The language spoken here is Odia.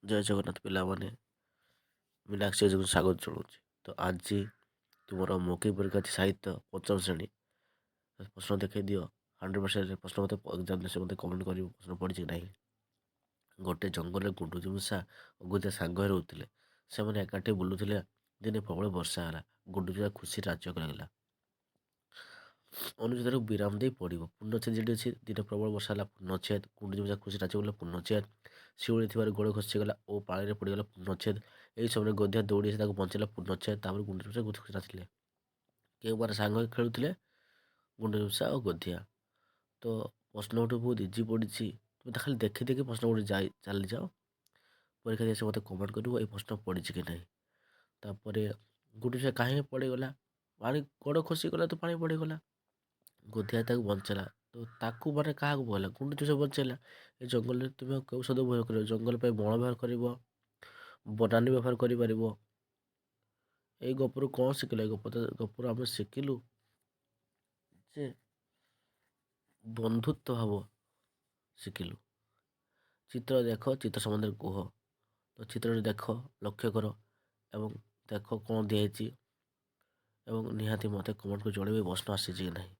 ଜୟ ଜଗନ୍ନାଥ ପିଲାମାନେ, ମୀନାକ୍ଷୀ ଯୋଗୁଁ ସ୍ୱାଗତ ଜଣାଉଛି। ତ ଆଜି ତୁମର ମୌଖିକ ପରୀକ୍ଷା ଅଛି ସାହିତ୍ୟ ପଞ୍ଚମ ଶ୍ରେଣୀ। ପ୍ରଶ୍ନ ଦେଖାଇ ଦିଅ। 100% ପ୍ରଶ୍ନ ମୋତେ ଏକ୍ଜାମ୍ ଦେશે, ମୋତେ କମେଣ୍ଟ କରିବ ପ୍ରଶ୍ନ ପଢ଼ିଛି କି ନାହିଁ। ଗୋଟେ ଜଙ୍ଗଲରେ ଗୁଣ୍ଡୁଚି ମୂଷା ଓ ଗୁଦା ସାଙ୍ଗ ହୋଇ ରହୁଥିଲେ। ସେମାନେ ଏକାଠି ବୁଲୁଥିଲେ। ଦିନେ ପ୍ରବଳ ବର୍ଷା ହେଲା। ଗୁଣ୍ଡୁଚି ଖୁସି ନାଚିବାକୁ ଲାଗିଲା। ଅନୁଚ୍ଛେଦକୁ ବିରାମ ଦେଇ ପଡ଼ିବ। ପୂର୍ଣ୍ଣଚ୍ଛେଦ ଯେଠି ଅଛି, ଦିନେ ପ୍ରବଳ ବର୍ଷା ହେଲା, ପୂର୍ଣ୍ଣଚ୍ଛେଦ। ଗୁଣ୍ଡୁଚି ମୂଷା ଖୁସି ନାଚିବାକୁ ଲାଗିଲା, ପୂର୍ଣ୍ଣଚ୍ଛେଦ। ଶିଉଳି ଥିବାରୁ ଗୋଡ଼ ଖସିଗଲା ଓ ପାଣିରେ ପଡ଼ିଗଲା, ପୂର୍ଣ୍ଣଚ୍ଛେଦ। ଏହି ସମୟରେ ଗଧିଆ ଦୌଡ଼ି ଆସି ତାକୁ ବଞ୍ଚାଇଲା, ପୂର୍ଣ୍ଣଚ୍ଛେଦ। ତାପରେ ଗୁଣ୍ଡୁଚି ମୂଷା ଖୁସି ନାଚିଲେ। କେଉଁମାନେ ସାଙ୍ଗ ହୋଇ ଖେଳୁଥିଲେ? ଗୁଣ୍ଡୁଚି ମୂଷା ଓ ଗଧିଆ। ତ ପ୍ରଶ୍ନ ଗୋଟେ ବହୁତ ଇଜି ପଡ଼ିଛି। ତୁମେ ଖାଲି ଦେଖି ଦେଖି ପ୍ରଶ୍ନ ଗୋଟେ ଚାଲିଯାଅ। ପରୀକ୍ଷା ଦେଇ ଆସି ମୋତେ କମେଣ୍ଟ କରିବ ଏଇ ପ୍ରଶ୍ନ ପଡ଼ିଛି କି ନାହିଁ। ତାପରେ ଗୁଣ୍ଡୁଚି ମୂଷା କାହିଁକି ପଡ଼ିଗଲା? ପାଣି ଗୋଡ଼ ଖସିଗଲା ତ ପାଣି ପଡ଼ିଗଲା। ଗଧିଆ ତାକୁ ବଞ୍ଚାଇଲା, ତ ତାକୁ ମାନେ କାହାକୁ ବଞ୍ଚେଇଲା? ଗୁଣ୍ଡୁଚି ମୂଷା ବଞ୍ଚେଇଲା। ଏ ଜଙ୍ଗଲରେ ତୁମେ କେଉଁ ଶବ୍ଦ ବ୍ୟବହାର କରିବ? ଜଙ୍ଗଲ ପାଇଁ ବଣ ବ୍ୟବହାର କରିବ, ବନାନୀ ବ୍ୟବହାର କରିପାରିବ। ଏଇ ଗପରୁ କ'ଣ ଶିଖିଲା? ଏଇ ଗପରୁ ଆମେ ଶିଖିଲୁ ଯେ ବନ୍ଧୁତ୍ୱ ଭାବ ଶିଖିଲୁ। ଚିତ୍ର ଦେଖ, ଚିତ୍ର ସମ୍ବନ୍ଧରେ କୁହ। ତ ଚିତ୍ରରେ ଦେଖ, ଲକ୍ଷ୍ୟ କର ଏବଂ ଦେଖ କ'ଣ ଦିଆହେଇଛି ଏବଂ ନିହାତି ମୋତେ କମେଣ୍ଟ କରି ଜଣାଇବେ ପ୍ରଶ୍ନ ଆସିଛି କି ନାହିଁ।